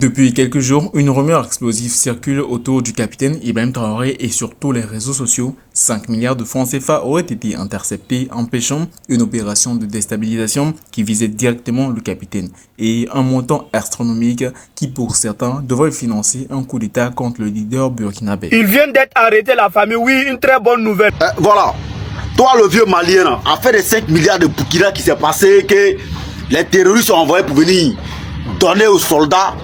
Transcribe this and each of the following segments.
Depuis quelques jours, une rumeur explosive circule autour du capitaine Ibrahim Traoré et sur tous les réseaux sociaux. 5 milliards de francs CFA auraient été interceptés, empêchant une opération de déstabilisation qui visait directement le capitaine et un montant astronomique qui, pour certains, devrait financer un coup d'État contre le leader burkinabé. Ils viennent d'être arrêtés, la famille. Oui, une très bonne nouvelle. Voilà. Toi, le vieux malien, affaire des 5 milliards de Burkina qui s'est passé, que les terroristes sont envoyés pour venir donner aux soldats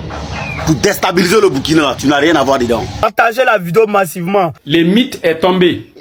pour déstabiliser le Burkina. Tu n'as rien à voir dedans. Partagez la vidéo massivement. Le mythe est tombé.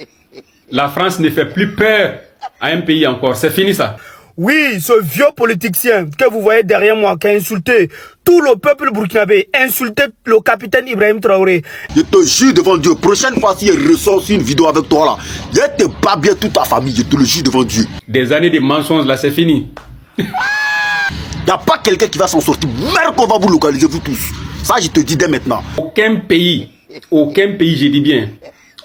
La France ne fait plus peur à un pays encore. C'est fini ça. Oui, ce vieux politicien que vous voyez derrière moi qui a insulté tout le peuple burkinabé, insulté le capitaine Ibrahim Traoré. Je te jure devant Dieu, prochaine fois si je ressors sur une vidéo avec toi là, je te bats bien toute ta famille, je te le jure devant Dieu. Des années de mensonges là, c'est fini. Il n'y a pas quelqu'un qui va s'en sortir. Merde qu'on va vous localiser vous tous. Ça je te dis dès maintenant. Aucun pays, je dis bien,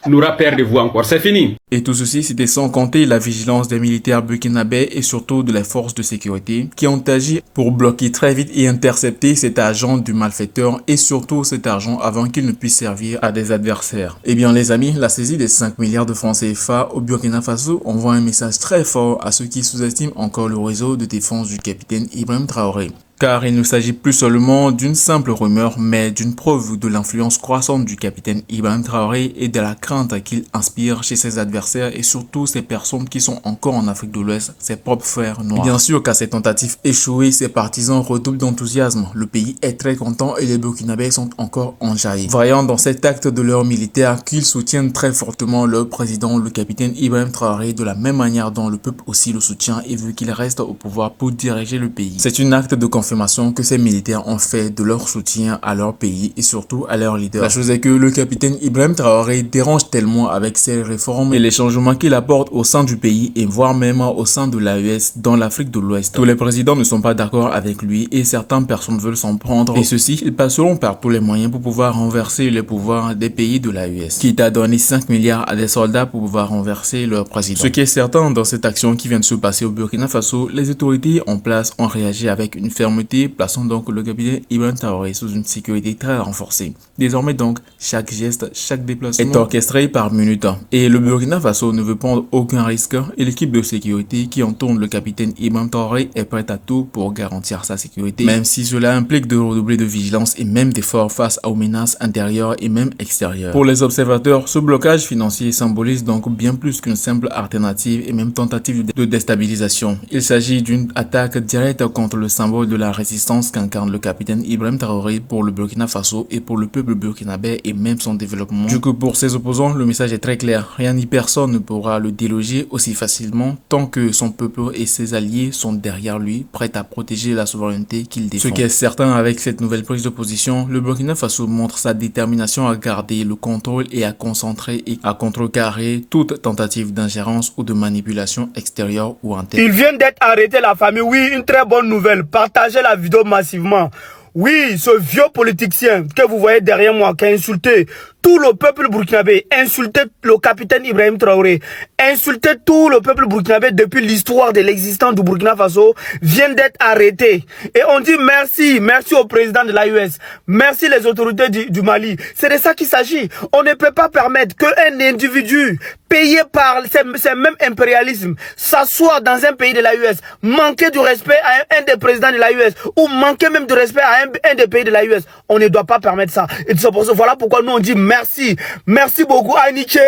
n'aura peur de vous encore. C'est fini. Et tout ceci, c'était sans compter la vigilance des militaires burkinabés et surtout de les forces de sécurité qui ont agi pour bloquer très vite et intercepter cet argent du malfaiteur et surtout cet argent avant qu'il ne puisse servir à des adversaires. Eh bien les amis, la saisie des 5 milliards de francs CFA au Burkina Faso envoie un message très fort à ceux qui sous-estiment encore le réseau de défense du capitaine Ibrahim Traoré. Car il ne s'agit plus seulement d'une simple rumeur, mais d'une preuve de l'influence croissante du capitaine Ibrahim Traoré et de la crainte qu'il inspire chez ses adversaires et surtout ces personnes qui sont encore en Afrique de l'Ouest, ses propres frères noirs. Bien sûr qu'à ces tentatives échouées, ses partisans redoublent d'enthousiasme. Le pays est très content et les Burkinabés sont encore enjaillés. Voyant dans cet acte de leur militaire qu'ils soutiennent très fortement leur président, le capitaine Ibrahim Traoré, de la même manière dont le peuple aussi le soutient et veut qu'il reste au pouvoir pour diriger le pays. C'est un acte de confirmation que ces militaires ont fait de leur soutien à leur pays et surtout à leur leader. La chose est que le capitaine Ibrahim Traoré dérange tellement avec ses réformes et les changements qu'il apporte au sein du pays et voire même au sein de l'AES dans l'Afrique de l'Ouest. Tous les présidents ne sont pas d'accord avec lui et certaines personnes veulent s'en prendre et ceux-ci, ils passeront par tous les moyens pour pouvoir renverser les pouvoirs des pays de l'AES, quitte à donner 5 milliards à des soldats pour pouvoir renverser leur président. Ce qui est certain dans cette action qui vient de se passer au Burkina Faso, les autorités en place ont réagi avec une fermeté, plaçant donc le capitaine Ibrahim Traoré sous une sécurité très renforcée. Désormais donc, chaque geste, chaque déplacement est orchestré par minute. Et le Burkina Faso ne veut prendre aucun risque et l'équipe de sécurité qui entoure le capitaine Ibrahim Traoré est prête à tout pour garantir sa sécurité, même si cela implique de redoubler de vigilance et même d'efforts face aux menaces intérieures et même extérieures. Pour les observateurs, ce blocage financier symbolise donc bien plus qu'une simple alternative et même tentative de déstabilisation. Il s'agit d'une attaque directe contre le symbole de la résistance qu'incarne le capitaine Ibrahim Traoré pour le Burkina Faso et pour le peuple burkinabé et même son développement. Du coup, pour ses opposants, le message est très clair. Rien ni personne ne pourra le déloger aussi facilement tant que son peuple et ses alliés sont derrière lui, prêts à protéger la souveraineté qu'il défend. Ce qui est certain avec cette nouvelle prise de position, le Burkina Faso montre sa détermination à garder le contrôle et à concentrer et à contrecarrer toute tentative d'ingérence ou de manipulation extérieure ou interne. Ils viennent d'être arrêtés, la famille. Oui, une très bonne nouvelle. Partagez la vidéo massivement. Oui, ce vieux politicien que vous voyez derrière moi qui a insulté tout le peuple burkinabé, insulté le capitaine Ibrahim Traoré, insulté tout le peuple burkinabé depuis l'histoire de l'existence du Burkina Faso, vient d'être arrêté. Et on dit merci, merci au président de l'AES, merci les autorités du Mali. C'est de ça qu'il s'agit. On ne peut pas permettre qu'un individu payé par ces mêmes impérialismes s'assoit dans un pays de l'AES, manquer du respect à un des présidents de l'AES ou manquer même de respect à un des pays de l'AES. On ne doit pas permettre ça. Et voilà pourquoi nous on dit merci. Merci beaucoup Aniché.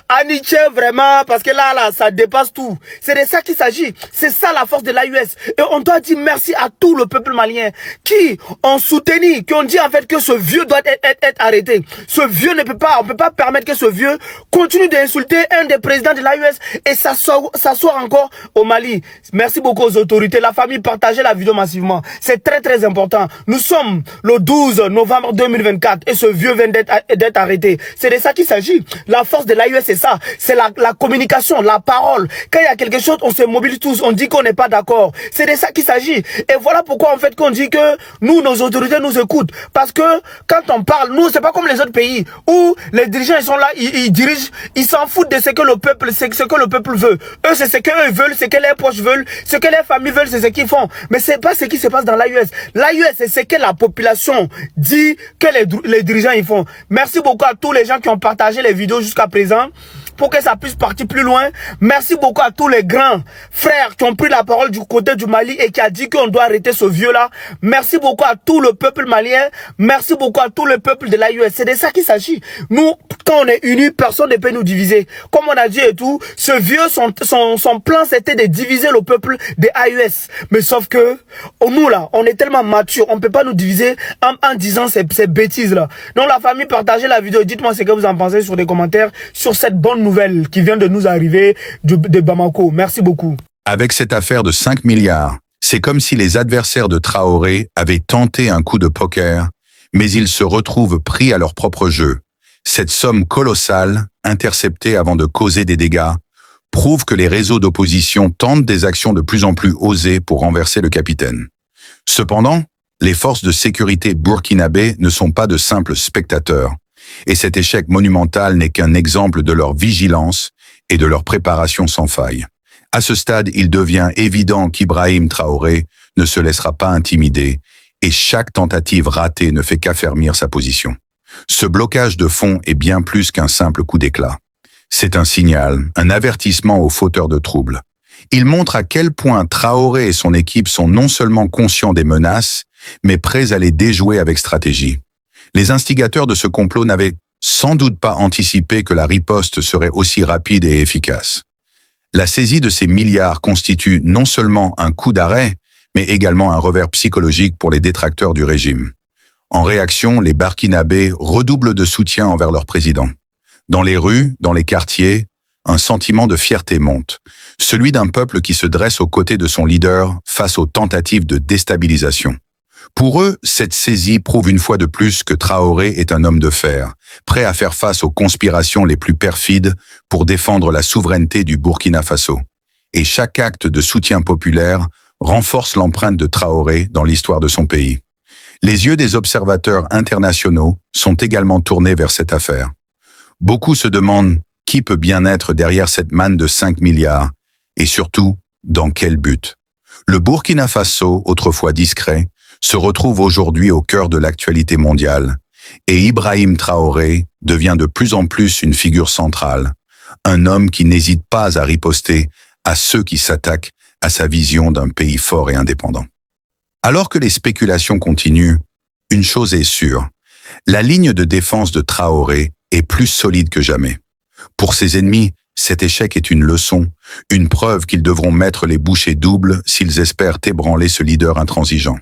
Aniché vraiment, parce que là, ça dépasse tout. C'est de ça qu'il s'agit. C'est ça la force de l'AES. Et on doit dire merci à tout le peuple malien qui ont soutenu, qui ont dit en fait que ce vieux doit être arrêté. Ce vieux ne peut pas, on ne peut pas permettre que ce vieux continue d'insulter un des présidents de l'AES et s'asseoir encore au Mali. Merci beaucoup aux autorités. La famille, partagez la vidéo massivement. C'est très très important. Nous sommes le 12 novembre 2024 et ce vieux vient d'être arrêté. arrêter. C'est de ça qu'il s'agit. La force de l'AUS, c'est ça. C'est la communication, la parole. Quand il y a quelque chose, on se mobilise tous, on dit qu'on n'est pas d'accord. C'est de ça qu'il s'agit. Et voilà pourquoi, en fait, qu'on dit que nous, nos autorités nous écoutent. Parce que quand on parle, nous, c'est pas comme les autres pays où les dirigeants, ils sont là, ils dirigent, ils s'en foutent de ce que le peuple, c'est ce que le peuple veut. Eux, c'est ce qu'eux veulent, ce que les poches veulent, ce que les familles veulent, c'est ce qu'ils font. Mais c'est pas ce qui se passe dans l'AUS. L'AUS, c'est ce que la population dit que les dirigeants ils font. Merci beaucoup à tous les gens qui ont partagé les vidéos jusqu'à présent pour que ça puisse partir plus loin. Merci beaucoup à tous les grands frères qui ont pris la parole du côté du Mali et qui a dit qu'on doit arrêter ce vieux-là. Merci beaucoup à tout le peuple malien. Merci beaucoup à tout le peuple de l'AUS. C'est de ça qu'il s'agit. Nous, quand on est unis, personne ne peut nous diviser. Comme on a dit et tout, ce vieux, son plan, c'était de diviser le peuple des AUS. Mais sauf que, nous là, on est tellement matures, on ne peut pas nous diviser en disant ces bêtises-là. Donc la famille, partagez la vidéo. Dites-moi ce que vous en pensez sur les commentaires, sur cette bonne nouvelle qui vient de nous arriver de Bamako. Merci beaucoup. Avec cette affaire de 5 milliards, c'est comme si les adversaires de Traoré avaient tenté un coup de poker, mais ils se retrouvent pris à leur propre jeu. Cette somme colossale, interceptée avant de causer des dégâts, prouve que les réseaux d'opposition tentent des actions de plus en plus osées pour renverser le capitaine. Cependant, les forces de sécurité burkinabées ne sont pas de simples spectateurs, et cet échec monumental n'est qu'un exemple de leur vigilance et de leur préparation sans faille. À ce stade, il devient évident qu'Ibrahim Traoré ne se laissera pas intimider, et chaque tentative ratée ne fait qu'affermir sa position. Ce blocage de fond est bien plus qu'un simple coup d'éclat. C'est un signal, un avertissement aux fauteurs de troubles. Il montre à quel point Traoré et son équipe sont non seulement conscients des menaces, mais prêts à les déjouer avec stratégie. Les instigateurs de ce complot n'avaient sans doute pas anticipé que la riposte serait aussi rapide et efficace. La saisie de ces milliards constitue non seulement un coup d'arrêt, mais également un revers psychologique pour les détracteurs du régime. En réaction, les Burkinabés redoublent de soutien envers leur président. Dans les rues, dans les quartiers, un sentiment de fierté monte, celui d'un peuple qui se dresse aux côtés de son leader face aux tentatives de déstabilisation. Pour eux, cette saisie prouve une fois de plus que Traoré est un homme de fer, prêt à faire face aux conspirations les plus perfides pour défendre la souveraineté du Burkina Faso. Et chaque acte de soutien populaire renforce l'empreinte de Traoré dans l'histoire de son pays. Les yeux des observateurs internationaux sont également tournés vers cette affaire. Beaucoup se demandent qui peut bien être derrière cette manne de 5 milliards et surtout, dans quel but. Le Burkina Faso, autrefois discret, se retrouve aujourd'hui au cœur de l'actualité mondiale et Ibrahim Traoré devient de plus en plus une figure centrale, un homme qui n'hésite pas à riposter à ceux qui s'attaquent à sa vision d'un pays fort et indépendant. Alors que les spéculations continuent, une chose est sûre, la ligne de défense de Traoré est plus solide que jamais. Pour ses ennemis, cet échec est une leçon, une preuve qu'ils devront mettre les bouchées doubles s'ils espèrent ébranler ce leader intransigeant.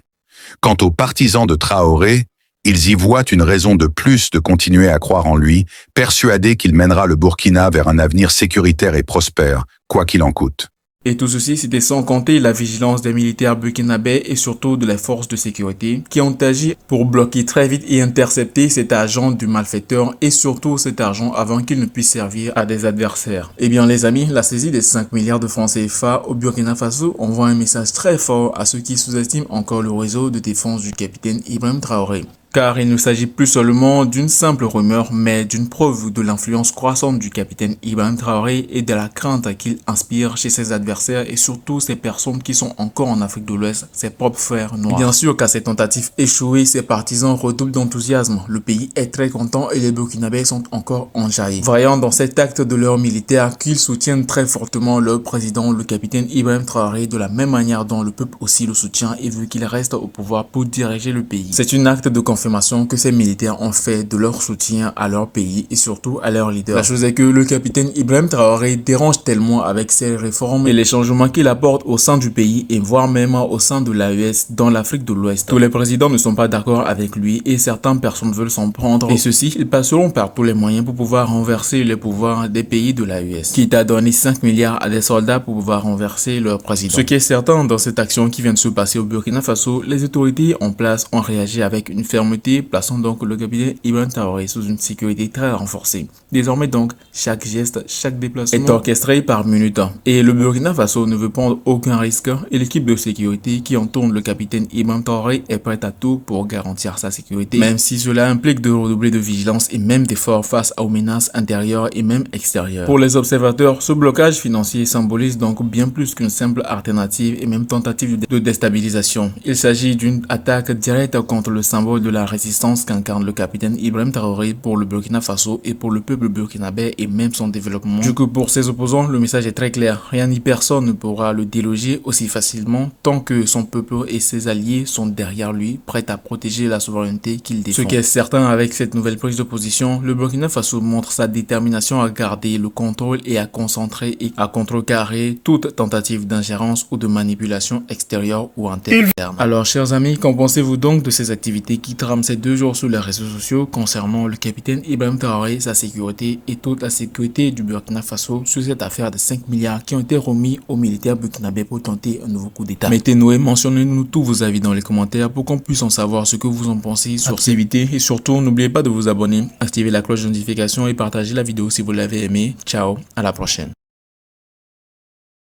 Quant aux partisans de Traoré, ils y voient une raison de plus de continuer à croire en lui, persuadés qu'il mènera le Burkina vers un avenir sécuritaire et prospère, quoi qu'il en coûte. Et tout ceci, c'était sans compter la vigilance des militaires burkinabés et surtout de les forces de sécurité qui ont agi pour bloquer très vite et intercepter cet argent du malfaiteur et surtout cet argent avant qu'il ne puisse servir à des adversaires. Eh bien les amis, la saisie des 5 milliards de francs CFA au Burkina Faso envoie un message très fort à ceux qui sous-estiment encore le réseau de défense du capitaine Ibrahim Traoré. Car il ne s'agit plus seulement d'une simple rumeur, mais d'une preuve de l'influence croissante du capitaine Ibrahim Traoré et de la crainte qu'il inspire chez ses adversaires et surtout ces personnes qui sont encore en Afrique de l'Ouest, ses propres frères noirs. Bien sûr qu'à ces tentatives échouées, ses partisans redoublent d'enthousiasme. Le pays est très content et les Burkinabés sont encore enjaillés. Voyant dans cet acte de leur militaire qu'ils soutiennent très fortement leur président, le capitaine Ibrahim Traoré, de la même manière dont le peuple aussi le soutient et veut qu'il reste au pouvoir pour diriger le pays. C'est un acte de confirmation que ces militaires ont fait de leur soutien à leur pays et surtout à leur leader. La chose est que le capitaine Ibrahim Traoré dérange tellement avec ses réformes et les changements qu'il apporte au sein du pays et voire même au sein de l'AES dans l'Afrique de l'Ouest. Tous les présidents ne sont pas d'accord avec lui et certaines personnes veulent s'en prendre et ceux-ci, ils passeront par tous les moyens pour pouvoir renverser les pouvoirs des pays de l'AES, quitte à donner 5 milliards à des soldats pour pouvoir renverser leur président. Ce qui est certain dans cette action qui vient de se passer au Burkina Faso, les autorités en place ont réagi avec une ferme fermeté, plaçant donc le capitaine Ibrahim Traoré sous une sécurité très renforcée. Désormais donc, chaque geste, chaque déplacement est orchestré par minute. Et le Burkina Faso ne veut prendre aucun risque et l'équipe de sécurité qui entoure le capitaine Ibrahim Traoré est prête à tout pour garantir sa sécurité, même si cela implique de redoubler de vigilance et même d'efforts face aux menaces intérieures et même extérieures. Pour les observateurs, ce blocage financier symbolise donc bien plus qu'une simple alternative et même tentative de déstabilisation. Il s'agit d'une attaque directe contre le symbole de la résistance qu'incarne le capitaine Ibrahim Traoré pour le Burkina Faso et pour le peuple burkinabé et même son développement. Du coup, pour ses opposants, le message est très clair. Rien ni personne ne pourra le déloger aussi facilement tant que son peuple et ses alliés sont derrière lui, prêts à protéger la souveraineté qu'il défend. Ce qui est certain avec cette nouvelle prise de position, le Burkina Faso montre sa détermination à garder le contrôle et à concentrer et à contrecarrer toute tentative d'ingérence ou de manipulation extérieure ou interne. Alors, chers amis, qu'en pensez-vous donc de ces activités qui trament ces 2 jours sur les réseaux sociaux concernant le capitaine Ibrahim Traoré, sa sécurité et toute la sécurité du Burkina Faso sur cette affaire de 5 milliards qui ont été remis aux militaires burkinabés pour tenter un nouveau coup d'état? Mettez-nous et mentionnez-nous tous vos avis dans les commentaires pour qu'on puisse en savoir ce que vous en pensez sur ces activités. Et surtout, n'oubliez pas de vous abonner, activer la cloche de notification et partager la vidéo si vous l'avez aimé. Ciao, à la prochaine.